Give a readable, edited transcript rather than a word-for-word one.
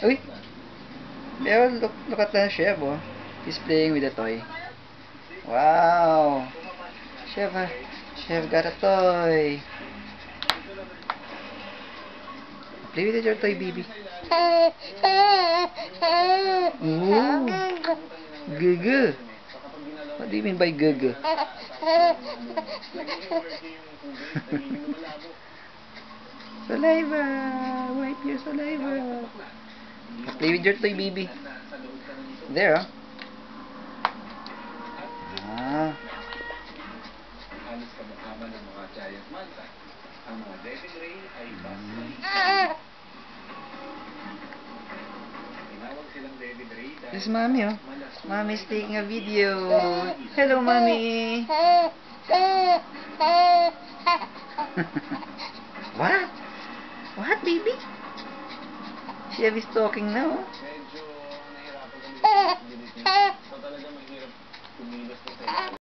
Uy! Pero look at the chef, oh. He's playing with a toy. Wow! Chef got a toy. Play with your toy, baby. Ooh! Gugu! What do you mean by gugu? Saliva! Wipe your saliva! Play with your toy, baby. There, oh. Ah. Halos kamukha ng mga giant manta. Ang mga Devil Ray ay tinawag silang Devil Ray dahil This is Mommy, oh. Mommy's taking a video. Hello, Mommy. What? What, baby? Chef is talking now.